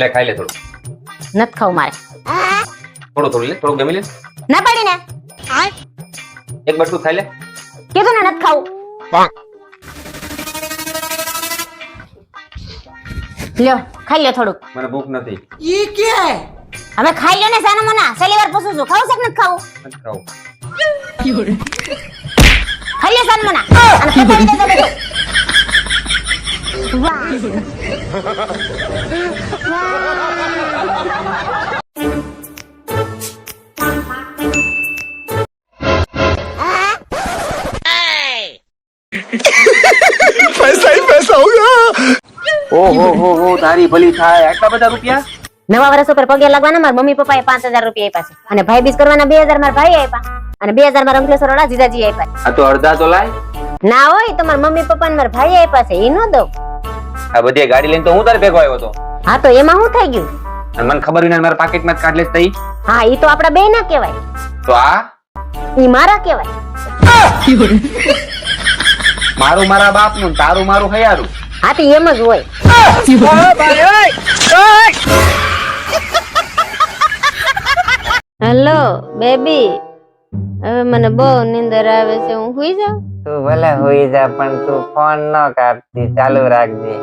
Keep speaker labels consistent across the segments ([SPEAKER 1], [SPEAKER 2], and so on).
[SPEAKER 1] લે ખાઈ લે થોડું.
[SPEAKER 2] નત ખાવું મારે.
[SPEAKER 1] થોડું લે, થોડું ગમી લે.
[SPEAKER 2] ના પાડી ને.
[SPEAKER 1] એક બટકું ખાઈ લે.
[SPEAKER 2] કીધું ને નત ખાવું. લ્યો ખાઈ લ્યો થોડુંક.
[SPEAKER 1] મને ભૂખ નથી.
[SPEAKER 3] ये क्या है?
[SPEAKER 2] હવે ખાઈ લ્યો ને સાનો મના. છેલ્લી વાર પૂછું છું ખાવું છે કે નથી ખાવું?
[SPEAKER 1] નથી ખાવું.
[SPEAKER 2] ખાઈ લ્યો સાનો મના. અને પતાવી દેજો બધું. વાહ.
[SPEAKER 4] पैसा ही पैसा होगा।
[SPEAKER 1] ઓહો તારી ભલી થાય. આટલા બધા રૂપિયા?
[SPEAKER 2] નવા વર્ષ ઉપર પગે લાગવાના મારા મમ્મી પપ્પાએ 5000 રૂપિયા આપ્યા છે અને ભાઈ બીજ કરવાના 2000 મારા ભાઈ આપ્યા અને 2000 મારા અંકલેશ્વર વાળા જીજાજી આપ્યા.
[SPEAKER 1] આ તો અડધા તો લાય.
[SPEAKER 2] ના હોય તો મારા મમ્મી પપ્પા ને મારા ભાઈ આપ્યા છે. ઈ નો દઉં.
[SPEAKER 1] આ બધી ગાડી લઈને તો હું તારે ભેગો આવ્યો હતો.
[SPEAKER 2] હા તો એમાં શું થઈ ગયું?
[SPEAKER 1] અને મને ખબર વિના મારા પાકેટમાં જ કાઢ લેસ તઈ.
[SPEAKER 2] હા ઈ તો આપડા બે ના કહેવાય.
[SPEAKER 1] તો આ
[SPEAKER 2] ઈ મારા કહેવાય.
[SPEAKER 1] મારું મારા બાપનું, તારું મારું હયારું.
[SPEAKER 2] હા તો એમ જ હોય. હેલો બેબી, હવે મને બહુ નીંદર આવે છે, હું સુઈ જાઉં?
[SPEAKER 5] તું ભલે હોઈ જા પણ તું ફોન ન કાપતી, ચાલુ રાખજે.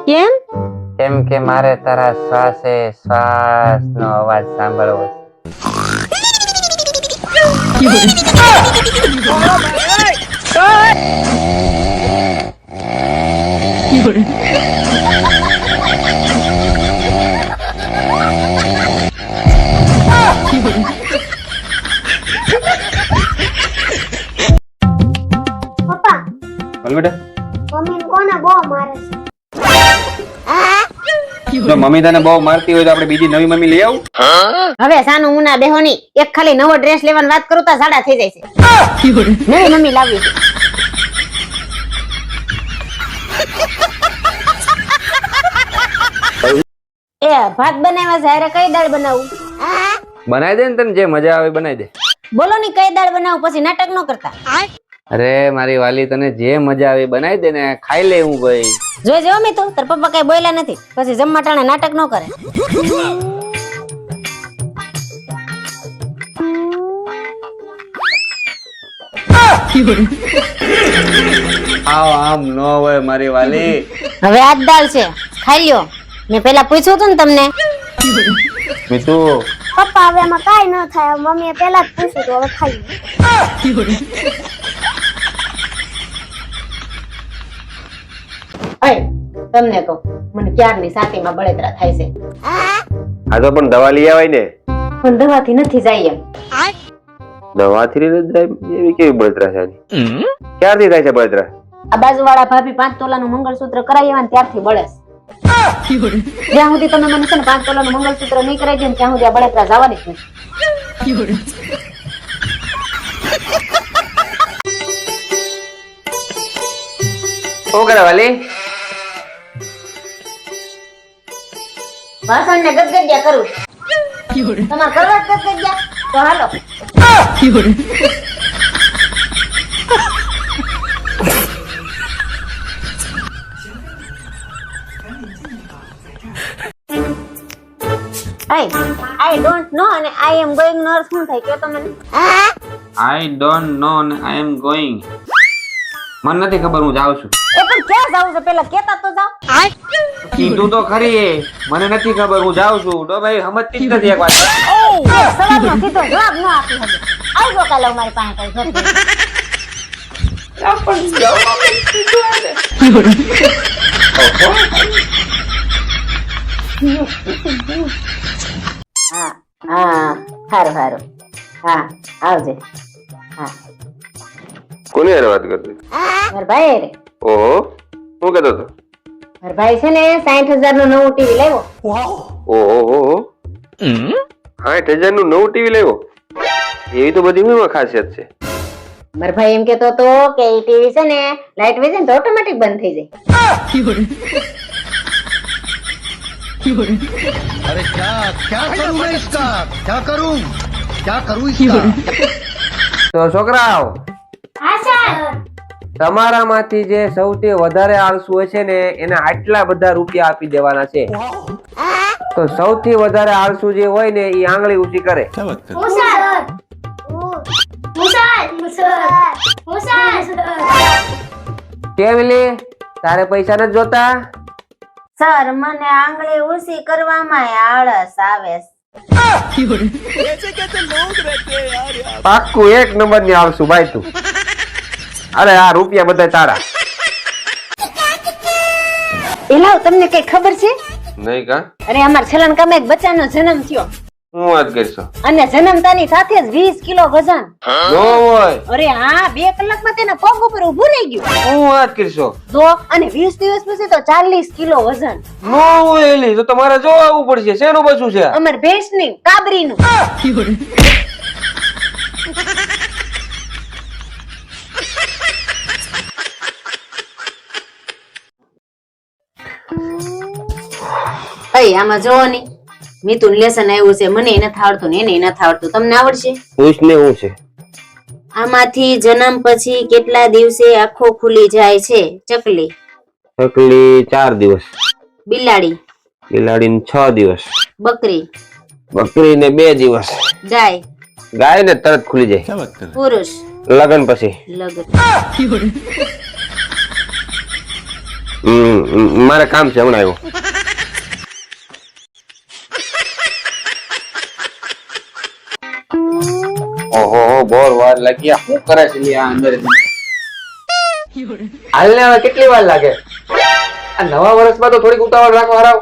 [SPEAKER 2] કેમ?
[SPEAKER 5] કેમ કે મારે તારા શ્વાસે શ્વાસ નો અવાજ સાંભળવો
[SPEAKER 6] પપ્પા,
[SPEAKER 1] બોલ બેટા.
[SPEAKER 6] મમ્મી કોને બહુ મારે છે?
[SPEAKER 1] જો મમ્મી તને બહુ મારતી હોય તો આપણે બીજી નવી મમ્મી લઈ આવું.
[SPEAKER 2] હવે સાનું મુના બેહોની એક ખાલી નવો ડ્રેસ લેવાની વાત કરું તો સાડા થઈ જાય છે. નવી મમ્મી લાવી છે. એ ભાત બનાવ્યા છે, અરે કઈ દાળ બનાવું?
[SPEAKER 1] બનાવી દે ને, તને જે મજા આવે બનાવી દે.
[SPEAKER 2] બોલો ની કઈ દાળ બનાવું, પછી નાટક ન કરતા.
[SPEAKER 1] અરે મારી વાલી, તને જે મજા આવે બનાવી દે ને, ખાઈ લે. હું ભાઈ
[SPEAKER 2] જોઈ જો મી તું, તાર પપ્પા કઈ બોલ્યા નથી, પછી જમવા ટાણે નાટક ન કરે.
[SPEAKER 1] આમ ન હોય મારી વાલી.
[SPEAKER 2] હવે આ જ દાળ છે, ખાઈ લ્યો. મેં પેલા પૂછ્યું હતું ને તમને.
[SPEAKER 1] મીતુ,
[SPEAKER 6] પપ્પા હવે એમાં કાઈ ન થાય. મમ્મીએ પહેલા જ પૂછ્યું તો હવે ખાઈ
[SPEAKER 2] અય તમને કહું, મને ક્યારની સાતીમાં બળતરા થાય છે.
[SPEAKER 1] આ તો પણ દવા લઈ આવાય ને.
[SPEAKER 2] પણ દવાથી નથી જાય એમ.
[SPEAKER 1] દવાથી નથી જાય એવી કેવી બળતરા છે? ક્યારથી થાય છે બળતરા?
[SPEAKER 2] આ બાજુવાળા ભાભી 5 તોલાનું મંગળસૂત્ર કરાવી આવ્યા ને ત્યારથી બળે છે. જ્યાં સુધી તમે મને છે ને 5 તોલાનું મંગળસૂત્ર નહીં કરાવી દે ને ત્યાં સુધી આ બળતરા જવાની જ નથી.
[SPEAKER 1] શું કરે વાલી?
[SPEAKER 2] વાસણ ને ગદગદિયા કરું. તમારે કરવા જ ગદગદિયા તો હાલો. I don't know અને I am going નો અર્થ શું થાય કે તો મને?
[SPEAKER 1] I don't know and I am going. મને નથી ખબર, હું જાઉં છું.
[SPEAKER 2] એ પણ ક્યાં જાવ છો પેલા કેતા તો જાવ.
[SPEAKER 1] કીધું તો ખરી, મને નથી ખબર, હું જાઉં છું. તો ભાઈ સમજતી જ નથી એક વાત.
[SPEAKER 2] સવારનો કીધો જવાબ ન આપી શકે. આવજો કાલે મારી પાસે કઈ ઘર. હા હા સારું સારું. હા આવજે. હા
[SPEAKER 1] કોની હારે વાત કરતી?
[SPEAKER 2] મારા ભાઈ રે.
[SPEAKER 1] ઓહો, શું કહેતો હતો?
[SPEAKER 2] મારા ભાઈ છે ને 60,000 નું નવું ટીવી લાવ્યો.
[SPEAKER 1] ઓહો, 60,000 નું નવું ટીવી લાવ્યો? એવી તો બધી શું ખાસિયત છે?
[SPEAKER 2] મારા ભાઈ એમ કેતો હતો કે એ ટીવી છે ને લાઈટ વહી જાય ને તો ઓટોમેટિક બંધ થઈ જાય.
[SPEAKER 4] अरे क्या करूं मैं इसका? क्या करूं इसका?
[SPEAKER 5] તો છોકરાઓ,
[SPEAKER 6] હા સર.
[SPEAKER 5] તમારામાંથી જે સૌથી વધારે આળસુ હોય છે ને એને આટલા બધા રૂપિયા આપી દેવાના છે.
[SPEAKER 1] તો સૌથી વધારે આળસુ જે હોય ને એ આંગળી ઊંચી કરે. કેમ લે તારે પૈસા નથી જોતા?
[SPEAKER 2] સર મને આંગળી ઊંચી કરવામાં આળસ આવે છે.
[SPEAKER 1] પાક્કું એક નંબર ની આળસુ ભાઈ તું. અરે આ રૂપિયા બધા તારા.
[SPEAKER 2] એલાવ તમને કઈ ખબર છે?
[SPEAKER 1] નહીં કા?
[SPEAKER 2] અરે અમાર છેલ્લા કામે એક બચ્ચાનો જન્મ થયો
[SPEAKER 1] હું વાત કરશો?
[SPEAKER 2] અને જન્મતાની સાથે જ 20 કિલો વજન.
[SPEAKER 1] નો હોય.
[SPEAKER 2] અરે હા 2 કલાકમાં તેના પગ ઉપર ઊભું રહી ગયું.
[SPEAKER 1] હું વાત કરશો?
[SPEAKER 2] જો અને 20 દિવસ પછી તો 40 કિલો વજન.
[SPEAKER 1] નો હોય એલી તો તમારે જો આવવું પડશે. શેનું બચું છે?
[SPEAKER 2] અમાર ભેંસની કાબરીનું. અય આમાં જોવો ની મિતુન લેસન આવ્યું છે. મને નથી આવડતું ને એને નથી આવડતું. તમને આવડશે?
[SPEAKER 1] પૂછ ને હું છે.
[SPEAKER 2] આમાંથી જન્મ પછી કેટલા દિવસે આંખો ખુલી જાય છે? ચકલી.
[SPEAKER 1] ચકલી 4 દિવસ.
[SPEAKER 2] બિલાડી.
[SPEAKER 1] બિલાડી ને 6 દિવસ.
[SPEAKER 2] બકરી.
[SPEAKER 1] બકરી ને 2 દિવસ.
[SPEAKER 2] ગાય.
[SPEAKER 1] ગાય ને તરત ખુલી જાય.
[SPEAKER 2] પુરુષ.
[SPEAKER 1] લગન પછી.
[SPEAKER 2] લગન.
[SPEAKER 1] મારે કામ છે હમણાં આવ્યો. ઓહો બોર વાર લાગ્યા. શું કરે છે લી આ અંદર? હાલને હવે કેટલી વાર લાગે? આ નવા વર્ષમાં તો થોડીક ઉતાવળ રાખો હરાવ.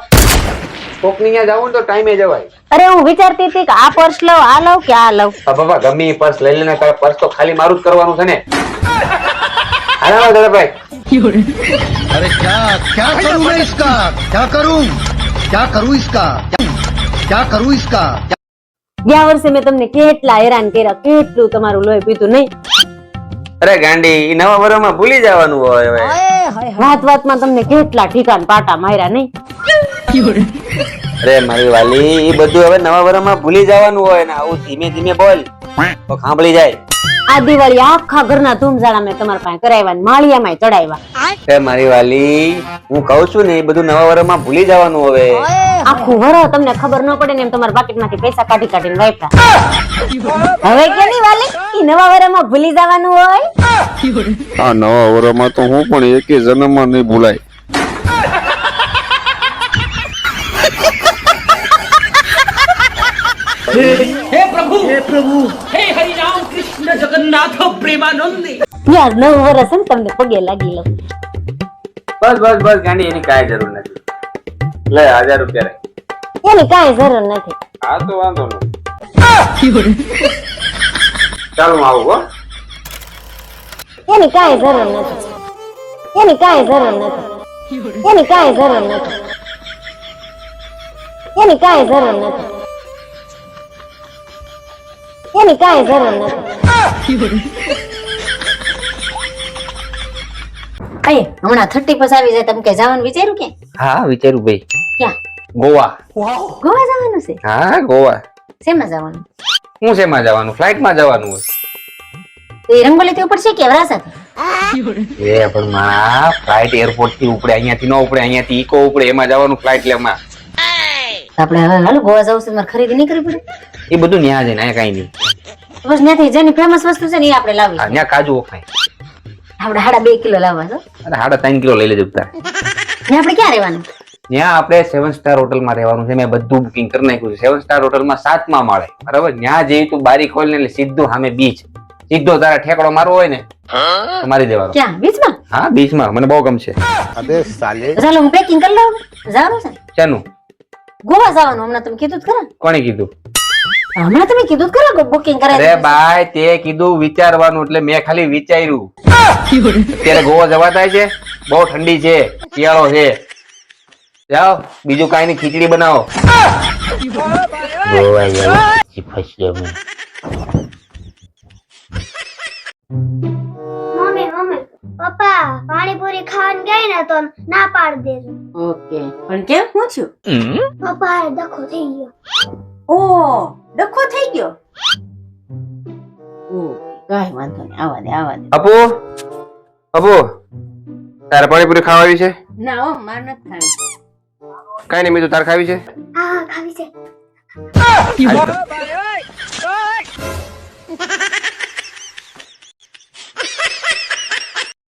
[SPEAKER 1] કોકની ત્યાં જાવું ને તો ટાઈમે જવાય.
[SPEAKER 2] અરે હું વિચારતી હતી કે આ પર્સ લઉં, આ લઉં કે આ લઉં.
[SPEAKER 1] બાબા ગમે ઈ પર્સ લઈ લેને. તારે પર્સ તો ખાલી મારું જ કરવાનું છે ને. હાલો દાદાભાઈ.
[SPEAKER 4] अरे क्या करूं मैं इसका? क्या करूं इसका? क्या करूं इसका?
[SPEAKER 2] ગયા વર્ષે મેં તમને કેટલા હેરાન કર્યા, કેટલું તમારું લોહી પીધું નહીં?
[SPEAKER 1] અરે ગાંડી ઈ નવા વર્ષમાં ભૂલી જવાનું હોય હવે.
[SPEAKER 2] વાત વાતમાં તમને કેટલા ઠીકાન પાટા માર્યા નહીં?
[SPEAKER 1] અરે મારી વાલી ઈ બધું હવે નવા વર્ષમાં ભૂલી જવાનું હોય ને. આવું ધીમે ધીમે બોલ તો સાંભળી જાય.
[SPEAKER 2] આ દિવાળી આખા ઘરના ધૂમઝાડા મેં તમારા પાસે કરાવ્યા, માળિયામાં ચડાવ્યા.
[SPEAKER 1] એ મારી વાલી હું કહું છું ને એ બધું નવા વર્ષમાં ભૂલી જવાનું હવે.
[SPEAKER 2] આખું વરસ તમને ખબર ન પડે ને એમ તમારા પાકીટમાંથી પૈસા કાઢી કાઢીને વાપર્યા. હવે કે નહીં વાલી ઈ નવા વર્ષમાં ભૂલી જવાનું હોય?
[SPEAKER 3] આ નવા વર્ષમાં તો હું પણ એકે જન્મમાં નહીં ભૂલાય.
[SPEAKER 2] યાર નવું વર્ષ છે ને તમને પગે લાગી લઉં.
[SPEAKER 1] બસ ગાંડી એની કાંઈ જરૂર નથી. લે 1000 રૂપિયા રે.
[SPEAKER 2] એની કાંઈ જરૂર નથી.
[SPEAKER 1] હા તો વાંધો નહીં. ચાલો હું આવું હો.
[SPEAKER 2] એની કાંઈ જરૂર નથી. એની કાંઈ જરૂર નથી. એની કાંઈ જરૂર નથી. એની કાંઈ જરૂર નથી. એની કાંઈ જરૂર નથી. અય હમણાં 30 પછી આવી જાય. તમે કે જવાનું વિચાર્યું કે?
[SPEAKER 1] હા વિચાર્યું ભાઈ.
[SPEAKER 2] ક્યાં?
[SPEAKER 1] ગોવા.
[SPEAKER 2] ગોવા જવાનું છે?
[SPEAKER 1] હા ગોવા.
[SPEAKER 2] શેમાં જવાનું?
[SPEAKER 1] હું શેમાં જવાનું? ફ્લાઇટમાં જવાનું હોય.
[SPEAKER 2] તો એ રંગોલી થી ઉપડશે કે વરાસત?
[SPEAKER 1] એ પણ મારા ફ્લાઇટ એરપોર્ટ થી ઉપડે, અહીંયાથી ન ઉપડે, અહીંયાથી ઇકો ઉપડે, એમાં જવાનું ફ્લાઇટ લેમાં.
[SPEAKER 2] આપણે હવે હાલો ગોવા જવું છે, મારે ખરીદી નહીં કરવી પડે?
[SPEAKER 1] એ બધું ન્યા જઈને અહીંયા કઈ નહીં.
[SPEAKER 2] બસ ત્યાંથી જેની ફેમસ વસ્તુ છે ને એ આપણે લાવી.
[SPEAKER 1] ત્યાં કાજુ ઓખાય.
[SPEAKER 2] આપણે 2.5 કિલો લાવવા છો.
[SPEAKER 1] અરે 3.5 કિલો લઈ લેજો તારે.
[SPEAKER 2] ત્યાં આપણે ક્યાં રહેવાનું?
[SPEAKER 1] ત્યાં આપણે 7 સ્ટાર હોટલમાં રહેવાનું છે. મેં બધું બુકિંગ કરી નાખ્યું છે. 7 સ્ટાર હોટલમાં 7મા માળે બરાબર. ત્યાં જઈ તું બારી ખોલ ને એટલે સીધું સામે બીચ. સીધો તારા ઠેકડો મારવો હોય ને તો મારી દેવાનો.
[SPEAKER 2] ક્યાં? બીચમાં?
[SPEAKER 1] હા બીચમાં. મને બહુ ગમશે.
[SPEAKER 3] અબે સાલે
[SPEAKER 2] ચાલો હું પેકિંગ કરી લઉં. જવાનું છે
[SPEAKER 1] શાનું?
[SPEAKER 2] ગોવા જવાનું. હમણાં તમે કીધું જ ખરા.
[SPEAKER 1] કોણે કીધું?
[SPEAKER 2] હમણાં તમે કીધું જ ખરા બુકિંગ કરાવી.
[SPEAKER 1] અરે બાય તે કીધું વિચારવાનું એટલે મેં ખાલી વિચાર્યું. અત્યારે ગોવા જવા થાય છે. બહુ ઠંડી છે, શિયાળો છે. જાઓ બીજું કાઈ નહીં, ખીચડી બનાવો. ગોવા જાવ ફસી અમે.
[SPEAKER 6] મમ્મી પપ્પા પાણીપુરી ખાવાની ગઈ ને તો ના પાડી દેજો.
[SPEAKER 2] ઓકે પણ કેમ પૂછ્યું?
[SPEAKER 6] પપ્પા ડખો થઈ ગયો.
[SPEAKER 2] ઓ ડખો થઈ ગયો. ઓ કાઈ વાંધો નહીં, આવા દે.
[SPEAKER 1] અપુ તારે પાણીપુરી ખાવા આવી છે?
[SPEAKER 2] ના હો માર નથી ખાવી.
[SPEAKER 7] કઈ નહીં મીતુ તાર ખાવી છે
[SPEAKER 6] હા ખાવી છે
[SPEAKER 7] હાલ તો.